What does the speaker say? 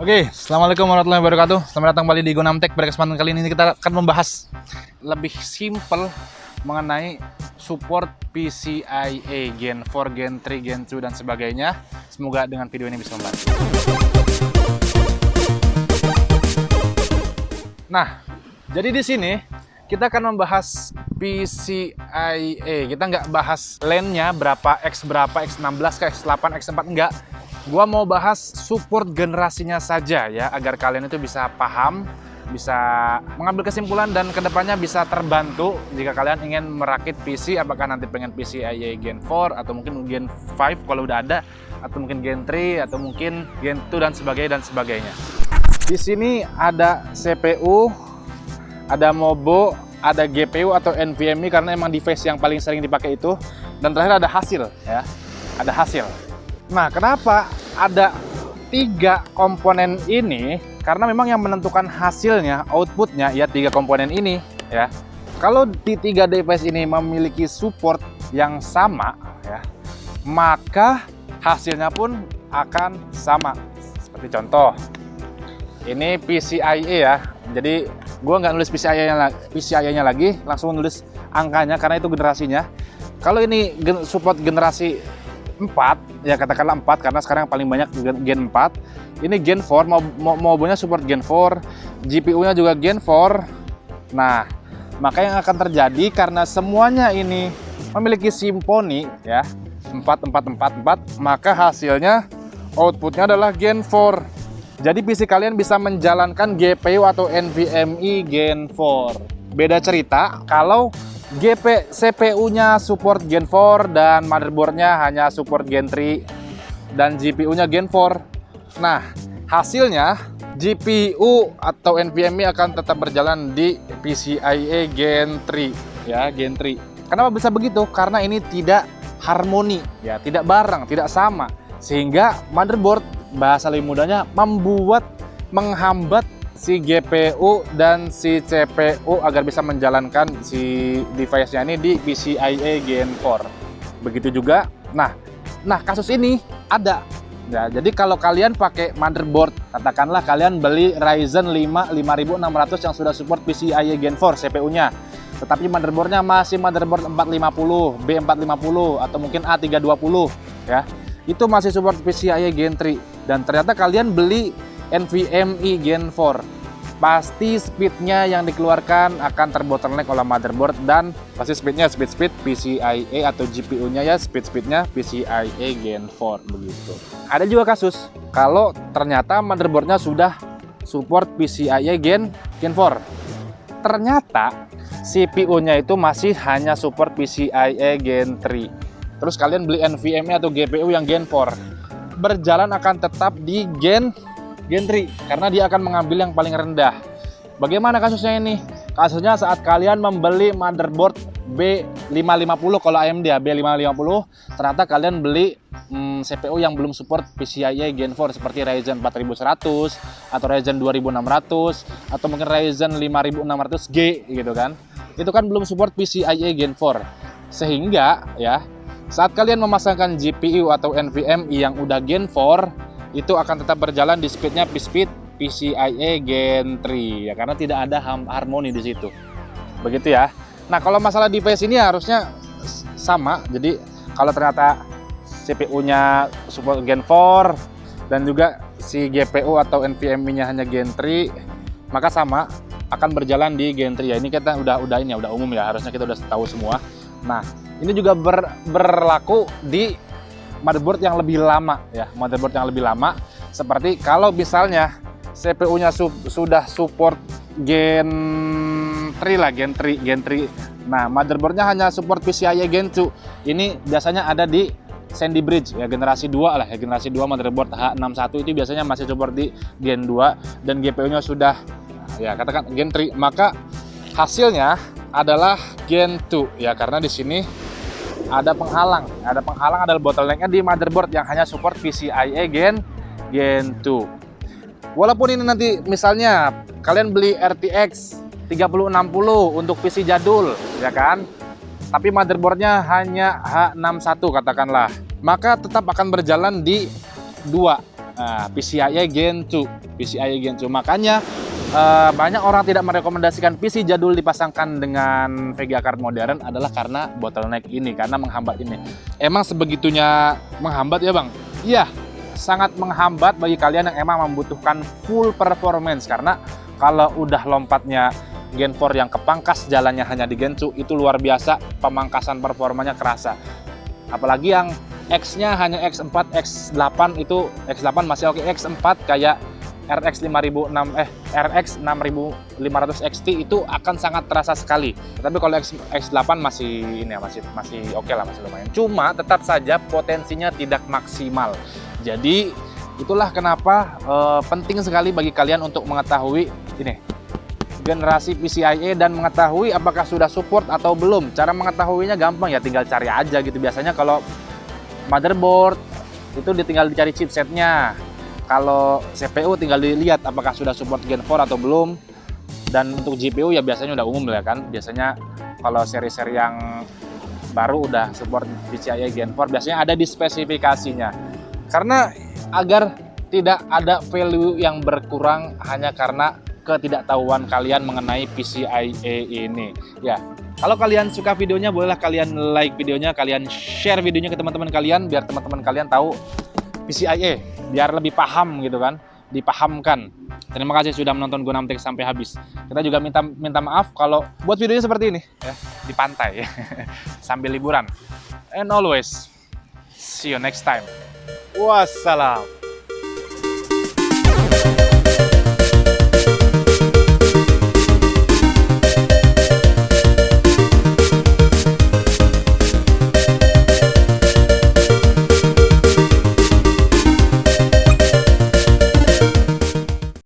Oke, assalamualaikum warahmatullahi wabarakatuh. Selamat datang kembali di Gonamtek. Pada kesempatan kali ini kita akan membahas lebih simple mengenai support PCIe Gen 4, Gen 3, Gen 2 dan sebagainya. Semoga dengan video ini bisa membantu. Nah, jadi di sini kita akan membahas PCIe. Kita nggak bahas LAN-nya berapa X berapa, X16 ke X8, X4 enggak. Gua mau bahas support generasinya saja ya, agar kalian itu bisa paham, bisa mengambil kesimpulan dan kedepannya bisa terbantu jika kalian ingin merakit PC, apakah nanti pengen PCIe Gen 4 atau mungkin Gen 5 kalau udah ada, atau mungkin Gen 3 atau mungkin Gen 2 dan sebagainya. Di sini ada CPU, ada MOBO, ada GPU atau NVMe karena emang device yang paling sering dipakai itu, dan terakhir ada hasil ya, ada hasil. Nah, kenapa ada 3 komponen ini? Karena memang yang menentukan hasilnya, outputnya ya 3 komponen ini ya. Kalau di 3 device ini memiliki support yang sama ya, maka hasilnya pun akan sama. Seperti contoh, ini PCIe ya. Jadi gua nggak nulis PCIe-nya lagi, langsung nulis angkanya karena itu generasinya. Kalau ini support generasi 4, ya katakanlah 4 karena sekarang paling banyak Gen 4. Ini Gen 4, MOBO-nya support Gen 4, GPU-nya juga Gen 4. Nah, maka yang akan terjadi karena semuanya ini memiliki simfoni ya, 4, maka hasilnya outputnya adalah Gen 4. Jadi PC kalian bisa menjalankan GPU atau NVMe Gen 4. Beda cerita kalau CPU-nya support Gen 4 dan motherboard-nya hanya support Gen 3 dan GPU-nya Gen 4. Nah, hasilnya GPU atau NVMe akan tetap berjalan di PCIe Gen 3 ya, Gen 3. Kenapa bisa begitu? Karena ini tidak harmoni ya, tidak bareng, tidak sama. Sehingga motherboard, bahasa lebih mudahnya, menghambat si GPU dan si CPU agar bisa menjalankan si device-nya ini di PCIe Gen 4. Begitu juga. Nah, kasus ini ada. Ya, jadi kalau kalian pakai motherboard, katakanlah kalian beli Ryzen 5 5600 yang sudah support PCIe Gen 4 CPU-nya, tetapi motherboardnya masih motherboard 450, B450 atau mungkin A320 ya. Itu masih support PCIe Gen 3 dan ternyata kalian beli NVMe Gen 4, pasti speednya yang dikeluarkan akan terbottleneck oleh motherboard dan pasti speed PCIe atau GPU-nya ya speednya PCIe Gen 4 begitu. Ada juga kasus kalau ternyata motherboardnya sudah support PCIe Gen 4, ternyata CPU-nya itu masih hanya support PCIe Gen 3. Terus kalian beli NVMe atau GPU yang Gen 4, berjalan akan tetap di Gen 3 karena dia akan mengambil yang paling rendah. Bagaimana kasusnya ini? Kasusnya saat kalian membeli motherboard B550 kalau AMD ya, B550, ternyata kalian beli CPU yang belum support PCIe Gen 4 seperti Ryzen 4100 atau Ryzen 2600 atau mungkin Ryzen 5600G gitu kan. Itu kan belum support PCIe Gen 4. Sehingga ya, saat kalian memasangkan GPU atau NVMe yang udah Gen 4, itu akan tetap berjalan di speed PCIe Gen 3 ya, karena tidak ada harmoni di situ. Begitu ya. Nah, kalau masalah device ini harusnya sama. Jadi kalau ternyata CPU-nya support Gen 4 dan juga si GPU atau NVMe-nya hanya Gen 3, maka sama akan berjalan di Gen 3 ya. Ini kita udah umum ya, harusnya kita udah tahu semua. Nah, ini juga berlaku di motherboard yang lebih lama ya, motherboard yang lebih lama. Seperti kalau misalnya CPU-nya sudah support Gen 3 lah, Gen 3. Nah, motherboardnya hanya support PCIe Gen 2. Ini biasanya ada di Sandy Bridge ya, generasi 2 lah ya, generasi 2 motherboard H61 itu biasanya masih support di Gen 2 dan GPU-nya sudah ya katakan Gen 3, maka hasilnya adalah Gen 2 ya, karena di sini ada penghalang adalah bottleneck-nya di motherboard yang hanya support PCIe Gen 2. Walaupun ini nanti misalnya kalian beli RTX 3060 untuk PC jadul ya kan, tapi motherboardnya hanya H61 katakanlah, maka tetap akan berjalan di 2 Nah, PCIe Gen 2, PCIe Gen 2. Makanya banyak orang tidak merekomendasikan PC jadul dipasangkan dengan VGA card modern adalah karena bottleneck ini, karena menghambat ini. Emang sebegitunya menghambat ya Bang? Iya, sangat menghambat bagi kalian yang emang membutuhkan full performance, karena kalau udah lompatnya Gen 4 yang kepangkas jalannya hanya di Gen 2, itu luar biasa, pemangkasan performanya kerasa. Apalagi yang X-nya hanya X4, X8 itu, X8 masih oke, X4 kayak RX 6500 XT itu akan sangat terasa sekali. Tapi kalau X8 masih ini ya, masih oke lah, masih lumayan. Cuma tetap saja potensinya tidak maksimal. Jadi itulah kenapa penting sekali bagi kalian untuk mengetahui ini generasi PCIe dan mengetahui apakah sudah support atau belum. Cara mengetahuinya gampang ya, tinggal cari aja gitu. Biasanya kalau motherboard itu tinggal dicari chipsetnya. Kalau CPU tinggal dilihat apakah sudah support Gen 4 atau belum. Dan untuk GPU ya biasanya udah umum ya kan. Biasanya kalau seri-seri yang baru udah support PCIe Gen 4 biasanya ada di spesifikasinya. Karena agar tidak ada value yang berkurang hanya karena ketidaktahuan kalian mengenai PCIe ini. Ya, kalau kalian suka videonya bolehlah kalian like videonya, kalian share videonya ke teman-teman kalian biar teman-teman kalian tahu PCIe, biar lebih paham gitu kan, dipahamkan. Terima kasih sudah menonton Gunam Tech sampai habis. Kita juga minta maaf kalau buat videonya seperti ini ya, di pantai sambil liburan. And always see you next time. Wassalam.